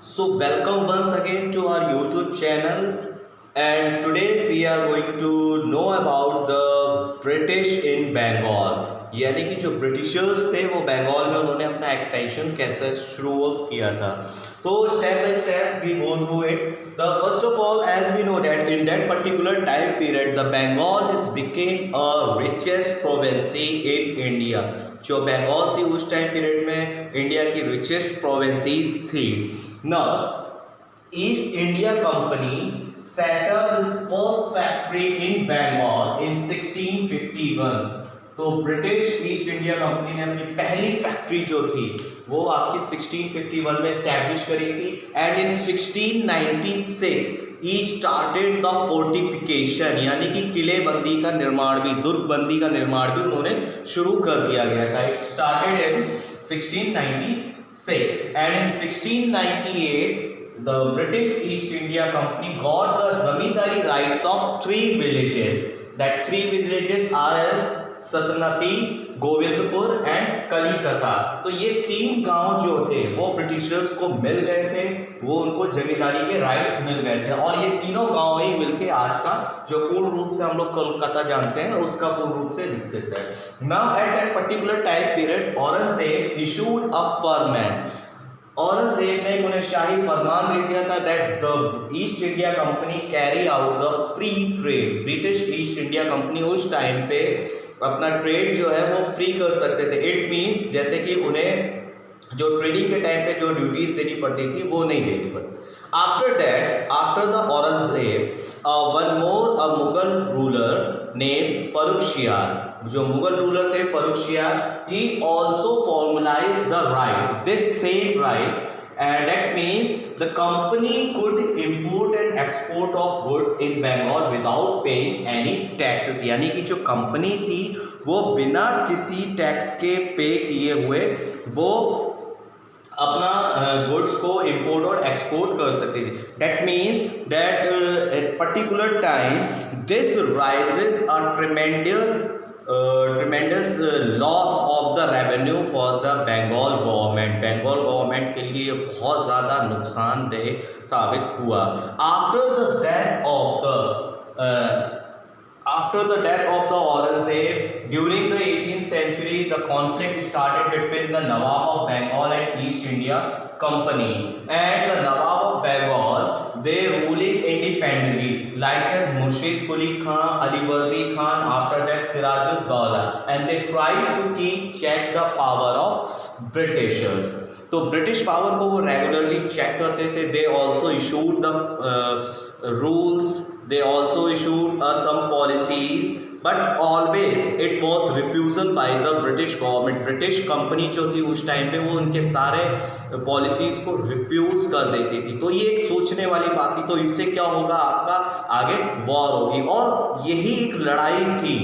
So welcome once again to our YouTube channel, and today we are going to know about the British in Bengal. यानी कि जो Britishers थे वो बंगाल में उन्होंने अपना एक्सपेंशन कैसे शुरू किया था। तो step by step we go through it. The first of all, as we know that in that particular time period the Bengal is became a richest province in India. जो बंगाल थी उस टाइम पीरियड में India की richest provinces थी। Now, East India Company set up its first factory in Bengal in 1651। तो British East India company ने अपनी पहली फैक्ट्री जो थी वो आपकी 1651 में एस्टैब्लिश करी थी। And in 1696 he started the fortification, यानी कि किलेबंदी का निर्माण भी, दुर्गबंदी का निर्माण भी उन्होंने शुरू कर दिया गया था। It started in 1696 and in 1698 the British East India Company got the zamindari rights of three villages. That three villages are as Sutanuti, Govindpur and Kalikata. तो ये तीन गांव जो थे वो ब्रिटिशर्स को मिल गए थे, वो उनको जमींदारी के राइट्स मिल गए थे, और ये तीनों गांव ही मिलके आज का जो पूर्ण रूप से हम लोग कोलकाता जानते हैं उसका पूर्ण रूप से विकसित है। Now at that particular time period Aurangzeb issued a farman. Aurangzeb ने उन्हें शाही फरमान दे दिया था that the East India Company carry out the free trade. British East India Company उस टाइम पे अपना ट्रेड जो है वो फ्री कर सकते थे। इट मीन्स जैसे कि उन्हें जो ट्रेडिंग के टाइम पे जो ड्यूटीज देनी पड़ती थी वो नहीं देनी पड़ती। After that, after the Aurangzeb one more a Mughal ruler name Farrukhsiyar. जो मुगल रूलर थे फर्रुखशियार, he also formalized the right, this same right, and that means the company could import and export of goods in Bengal without paying any taxes। यानी कि जो company थी वो बिना किसी tax के पे किए हुए वो अपना गुड्स को इंपोर्ट और एक्सपोर्ट कर सकती थी। That means that at particular time this raises a tremendous loss of the revenue for the Bengal government। Bengal government के लिए बहुत ज़्यादा नुकसानदेह साबित हुआ। After the death of the Aurangzeb during the 18th century, the conflict started between the Nawab of Bengal and East India Company, and the Nawab of Bengal, they ruling independently like as Murshid Quli Khan, Alivardi Khan, after that Sirajud-Dowla, and they tried to keep check the power of Britishers। तो British power को वो regularly check करते थे। They also issued the rules, they also issued some policies, but always it was refusal by the British government. British company जो थी उस time पे वो उनके सारे पॉलिसीज को रिफ्यूज कर देती थी। तो ये एक सोचने वाली बात थी। तो इससे क्या होगा, आपका आगे वॉर होगी, और यही एक लड़ाई थी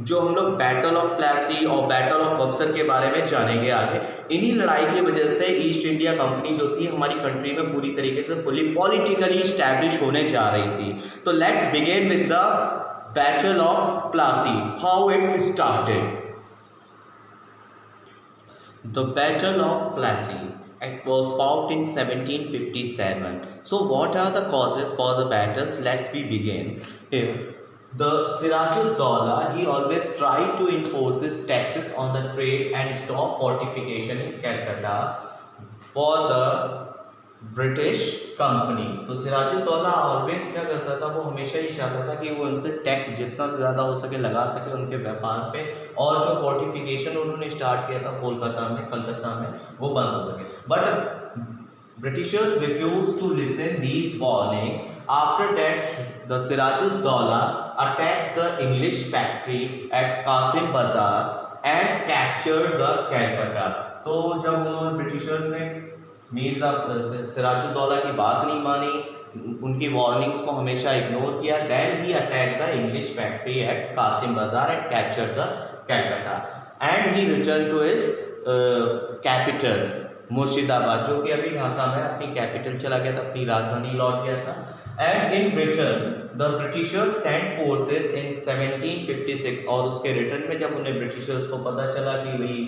जो हम लोग बैटल ऑफ प्लासी और बैटल ऑफ बक्सर के बारे में जानेंगे आगे। इन्हीं लड़ाई की वजह से ईस्ट इंडिया कंपनी जो थी हमारी कंट्री में पूरी तरीके से फुली पॉलिटिकली स्टैब्लिश होने जा रही थी। तो let's begin with the battle of Plassey, how it started. The battle of Plassey, it was fought in 1757. So what are the causes for the battles? Let's we begin here. The Sirajud-Dowla, he always tried to enforce his taxes on the trade and stop fortification in Calcutta for the British company। तो Siraj-ud-Daulah always क्या करता था, वो हमेशा ही चाहता था कि वो उन पर टैक्स जितना से ज़्यादा हो सके लगा सके उनके व्यापार पे, और जो फोर्टिफिकेशन उन्होंने स्टार्ट किया था कोलकाता में, कलकत्ता में, वो बंद हो सके। But Britishers refused to listen these warnings। After that, the Sirajud-Dowla attacked the English factory at Qasim Bazaar and captured the Calcutta। तो जब उन्होंने ब्रिटिशर्स ने मिर्जा सिराजुद्दौला की बात नहीं मानी, उनकी वार्निंग्स को हमेशा इग्नोर किया, then he attack the English factory at Kasim Bazar and capture the Calcutta, and he return to his capital Murshidabad, जो कि अभी ढाका में अपनी कैपिटल चला गया था, अपनी राजधानी लौट गया था। And in return the Britishers sent forces in 1756। और उसके रिटर्न में जब उन्हें ब्रिटिशर्स को पता चला कि भाई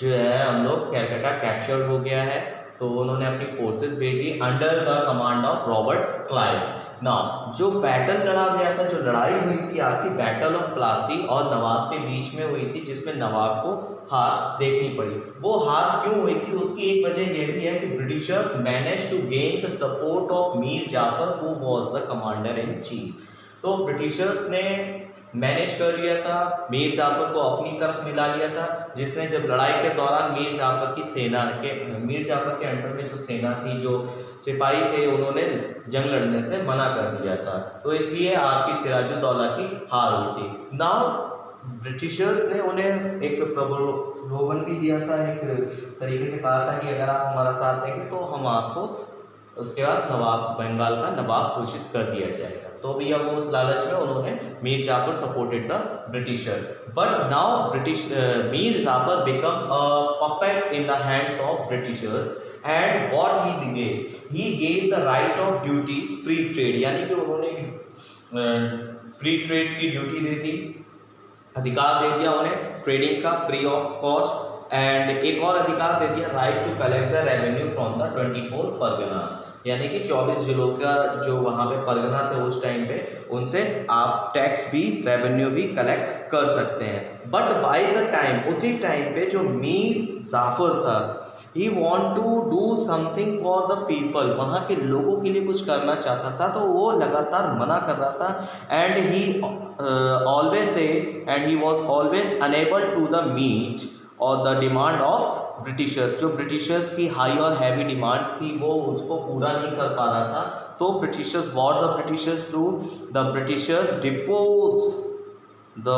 जो है हम लोग कैलकाटा कैप्चर्ड हो गया है, तो उन्होंने अपनी फोर्सेस भेजी under the command of Robert Clive. Now जो बैटल लड़ा गया था, जो लड़ाई हुई थी आपकी बैटल ऑफ प्लासी और नवाब के बीच में हुई थी, जिसमें नवाब को हार देखनी पड़ी। वो हार क्यों हुई थी, उसकी एक वजह यह भी है कि Britishers manage to gain the support of Mir Jafar who was the commander in chief. तो ब्रिटिशर्स ने मैनेज कर लिया था, मीर जाफर को अपनी तरफ मिला लिया था, जिसने जब लड़ाई के दौरान मीर जाफर के अंडर में जो सेना थी, जो सिपाही थे, उन्होंने जंग लड़ने से मना कर दिया था। तो इसलिए आपकी सिराजुद्दौला की हार हुई थी। नाउ ब्रिटिशर्स ने उन्हें एक प्रलोभन भी दिया था, एक तरीके से कहा था कि अगर आप हमारा साथ देंगे तो हम आपको उसके बाद नवाब, बंगाल का नवाब घोषित कर दिया जाएगा। तो भैया वो उस लालच में उन्होंने Mir Jafar supported the Britishers, but now Mir Jafar become a puppet in the hands of Britishers and what he gave the right of duty free trade, यानी कि उन्होंने फ्री ट्रेड की ड्यूटी दे दी, अधिकार दे दिया उन्हें ट्रेडिंग का फ्री ऑफ कॉस्ट, एंड एक और अधिकार दे दिया right to collect the revenue from the 24 Parganas, यानी कि 24 जिलों का जो वहाँ पे परगना थे उस टाइम पे, उनसे आप टैक्स भी, रेवेन्यू भी कलेक्ट कर सकते हैं। बट बाय द टाइम, उसी टाइम पे जो मीर जाफर था, he want to do something for the people, वहाँ के लोगों के लिए कुछ करना चाहता था, तो वो लगातार मना कर रहा था। And he always say and he was always unable to the meet और द डिमांड ऑफ ब्रिटिशर्स, जो ब्रिटिशर्स की हाई और हैवी डिमांड्स थी वो उसको पूरा नहीं कर पा रहा था। तो Britishers what the Britishers to, the Britishers depose the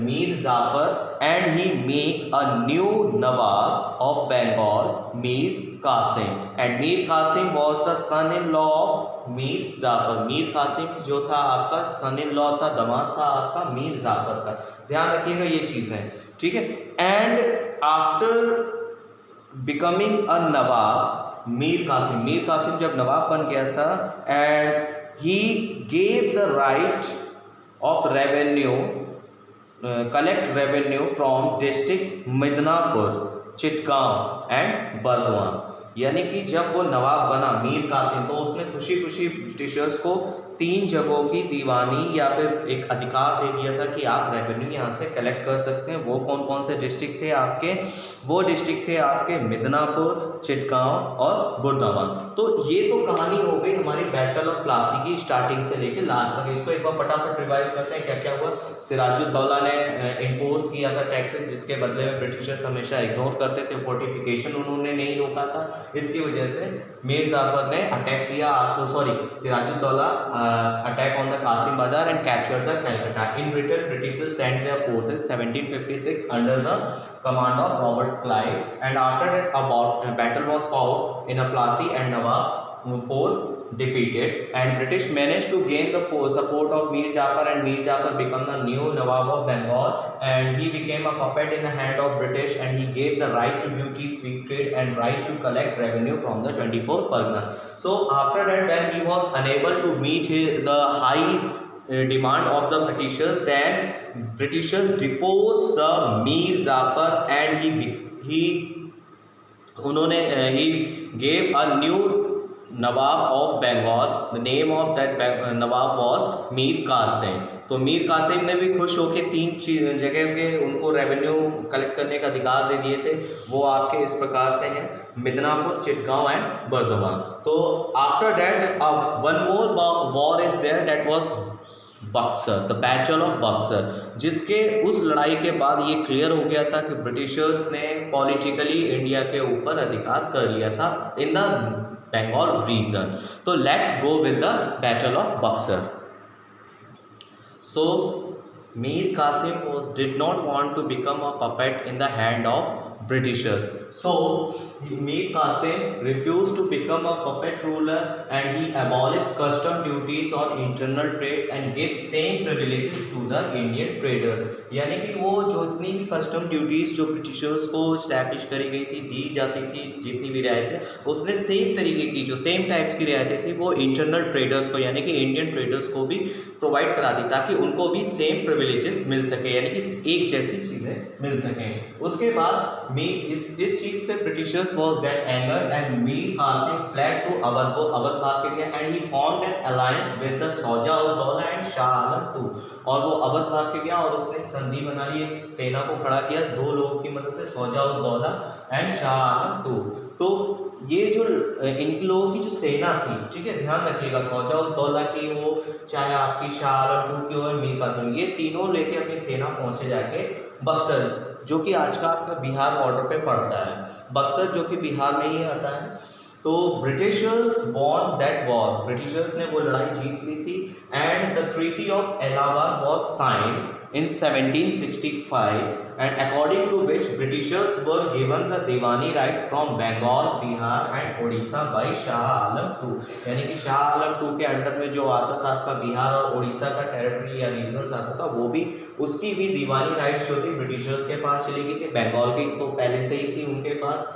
Mir Jafar and he make a new nawab of Bengal Mir Kasim, and Mir Kasim was the son in law of Mir Jafar. Mir Kasim जो था आपका सन इन लॉ था, दामाद था आपका मीर जाफर का, ध्यान रखिएगा ये चीज़ है, ठीक है। And after becoming a nawab, Mir Kasim जब नवाब बन गया था, and he gave the right of revenue, collect revenue from district Midnapore, Chittagong and Burdwan, यानी कि जब वो नवाब बना मीर कासिम, तो उसने खुशी खुशी ब्रिटिशर्स को 3 जगहों की दीवानी या फिर एक अधिकार दे दिया था कि आप रेवेन्यू यहाँ से कलेक्ट कर सकते हैं। वो कौन कौन से डिस्ट्रिक्ट थे आपके, वो डिस्ट्रिक्ट थे आपके मिदनापुर, चिटगांव और बुरदावन। तो ये तो कहानी हो गई हमारी बैटल ऑफ प्लासी की स्टार्टिंग से लेकर लास्ट तक। इसको एक बार फटाफट रिवाइज करते हैं क्या क्या हुआ। सिराजुद्दौला ने इम्पोज किया था टैक्सेस, जिसके बदले में ब्रिटिशर्स हमेशा इग्नोर करते थे, फोर्टिफिकेशन उन्होंने नहीं रोका था, इसकी वजह से मीर जाफर ने अटैक किया आपको, Siraj-ud-Daulah attack on the Qasim Bazar and captured the Calcutta. In return, Britishers sent their forces 1756 under the command of Robert Clive, and after that a battle was fought in a Plassey and Nawab force defeated, and British managed to gain the support of Mir Jafar, and Mir Jafar became the new Nawab of Bengal, and he became a puppet in the hand of British, and he gave the right to duty free trade and right to collect revenue from the 24 Parganas. So after that, when he was unable to meet the high demand of the Britishers, then Britishers deposed the Mir Jafar, and he gave a new nawab of Bengal. The name of that nawab was Mir Kasim. तो मीर कासिम ने भी खुश होकर 3 जगह के उनको revenue collect करने का अधिकार दे दिए थे। वो आपके इस प्रकार से हैं, मिदनापुर, चिटगांव एंड बर्दवान। तो after that one more war is there, that was Buxar, the battle of Buxar, जिसके उस लड़ाई के बाद ये क्लियर हो गया था कि ब्रिटिशर्स ने पॉलिटिकली इंडिया के ऊपर अधिकार कर लिया था इन द बंगाल रीजन। तो let's go with the battle of Buxar. So Mir Qasim did not want to become a puppet in the hand of Britishers. So Mir Qasim refused to become a puppet ruler, and he abolished custom duties on internal trades and gave same privileges to the Indian traders. यानी कि वो जो इतनी भी custom duties जो Britishers को establish करी गई थी, दी जाती थी, जितनी भी रियायतें, उसने सेम तरीके की जो सेम टाइप्स की रियायतें थी वो इंटरनल ट्रेडर्स को यानी कि इंडियन ट्रेडर्स को भी प्रोवाइड करा दी, ताकि उनको भी सेम प्रिविलेजेस मिल सके, यानी कि एक जैसी चीज़ें चीज़ें मिल सकें। उसके बाद मी इस चीज़ से britishers was get anger and Mir Kasim fled to Awadh, वो अवध भाग के गया and he formed an alliance with the Shuja ud Daula and Shah Alam II, और वो अवध भाग के गया और उसने एक संधि बना ली, एक सेना को खड़ा किया दो लोगों की मदद से, शौजा उद दौला एंड शाह आलम II। तो ये जो इन लोगों की जो सेना थी, ठीक है, ध्यान रखिएगा, शौजा उद दौला की हो चाहे आपकी शाह आलम II की हो, मीर कासिम, ये तीनों लेके अपनी सेना पहुंचे जाके बक्सर, जो कि आज का आपका बिहार बॉर्डर पे पड़ता है, बक्सर जो कि बिहार में ही आता है। तो Britishers von that war, Britishers ने वो लड़ाई जीत ली थी and the treaty of Allahabad was signed in 1765 and according to which Britishers were given the Diwani rights from Bengal, Bihar and Odisha by Shah Alam II, यानी कि Shah Alam II के under में जो आता था आपका बिहार और उड़ीसा का टेरिटरी या रीजन्स आता था, वो भी उसकी भी दीवानी राइट्स जो थी ब्रिटिशर्स के पास चली गई थी, बंगाल की तो पहले से ही थी उनके पास।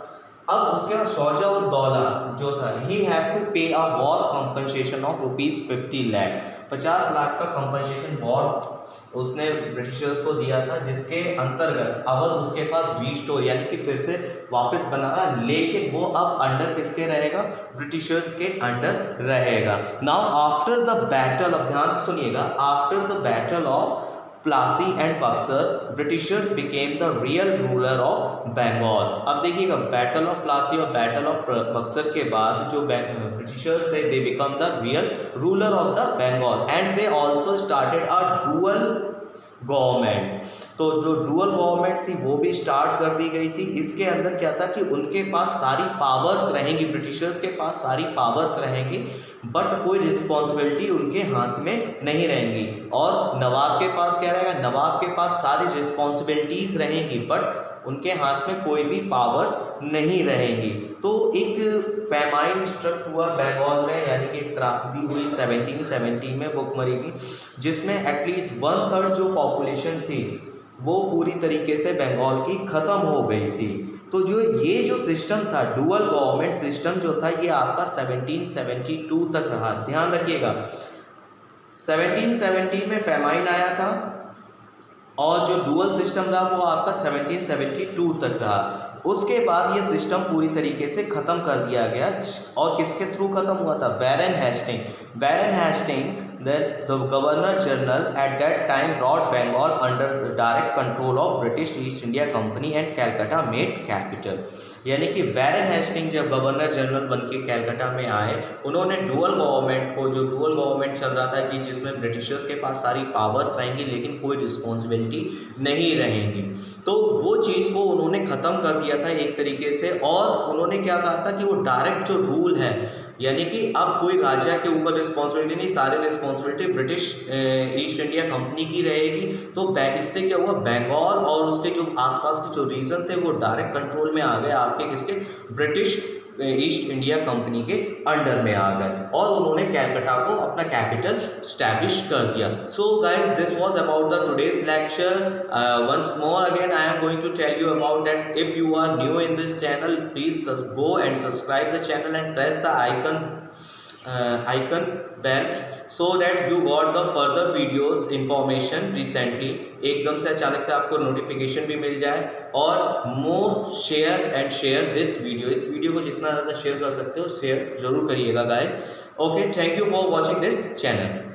अब उसके बाद शौजा उद दौला जो था, ही हैव टू पे a war compensation of ₹50 lakh, 50 lakh का कंपनसेशन वॉर उसने ब्रिटिशर्स को दिया था, जिसके अंतर्गत अवध उसके पास रीस्टोर यानी कि फिर से वापस बना रहा, लेकिन वो अब अंडर किसके रहेगा, ब्रिटिशर्स के अंडर रहेगा। नाउ आफ्टर द बैटल, अब ध्यान से सुनिएगा, after the battle of Plassey and Buxar Britishers became the real ruler of Bengal. अब देखिएगा, बैटल ऑफ प्लासी और बैटल ऑफ बक्सर के बाद जो ब्रिटिशर्स थे, they become the real ruler of the Bengal and they also started a dual government. तो जो डुअल गवर्नमेंट थी वो भी स्टार्ट कर दी गई थी। इसके अंदर क्या था कि उनके पास सारी पावर्स रहेंगी, ब्रिटिशर्स के पास सारी पावर्स रहेंगी, बट कोई रिस्पॉन्सिबिलिटी उनके हाथ में नहीं रहेंगी। और नवाब के पास क्या रहेगा, नवाब के पास सारी रिस्पॉन्सिबिलिटीज रहेंगी, बट उनके हाथ में कोई भी पावर्स नहीं रहेंगी। तो एक फैमाइन स्ट्रक हुआ बंगाल में, यानी कि एक त्रासदी हुई 1770 में, भुखमरी की, जिसमें एटलीस्ट 1/3 जो पॉपुलेशन थी वो पूरी तरीके से बंगाल की ख़त्म हो गई थी। तो ये जो सिस्टम था, डुअल गवर्नमेंट सिस्टम जो था, ये आपका 1772 तक रहा। ध्यान रखिएगा, 1770 में फैमाइन आया था और जो डुअल सिस्टम रहा वो आपका 1772 तक रहा। उसके बाद ये सिस्टम पूरी तरीके से ख़त्म कर दिया गया, और किसके थ्रू ख़त्म हुआ था, Warren Hasting the governor general at that time brought Bengal under the direct control of British East India Company and Calcutta made capital। यानी कि वैरन हेस्टिंग जब गवर्नर जनरल बन के कैलकाटा में आए, उन्होंने डुअल गवर्नमेंट को, जो डुअल गवर्नमेंट चल रहा था कि जिसमें ब्रिटिशर्स के पास सारी पावर्स रहेंगी लेकिन कोई रिस्पॉन्सिबिलिटी नहीं रहेंगी, तो वो चीज़ को उन्होंने ख़त्म कर दिया था एक तरीके से। और उन्होंने क्या कहा था कि वो डायरेक्ट जो रूल है, यानी कि अब कोई राजा के ऊपर रिस्पॉन्सिबिलिटी नहीं, सारी responsibility British East India company की रहेगी। तो इससे क्या हुआ, बंगाल और उसके जो आसपास के जो रीजन थे वो डायरेक्ट कंट्रोल में आ गए आपके किसके, ब्रिटिश ईस्ट इंडिया कंपनी के अंडर में आ गए, और उन्होंने कैलकाटा को अपना कैपिटल स्टैब्लिश कर दिया। So guys, this was about the today's lecture. Once more again I am going to tell you about that if you are new in this channel, please go and subscribe the channel and press the icon bell so that you got the further videos information recently, एकदम से अचानक से आपको notification भी मिल जाए। और मोर share this video, इस video को जितना ज़्यादा शेयर कर सकते हो शेयर जरूर करिएगा guys. Okay, thank you for watching this channel.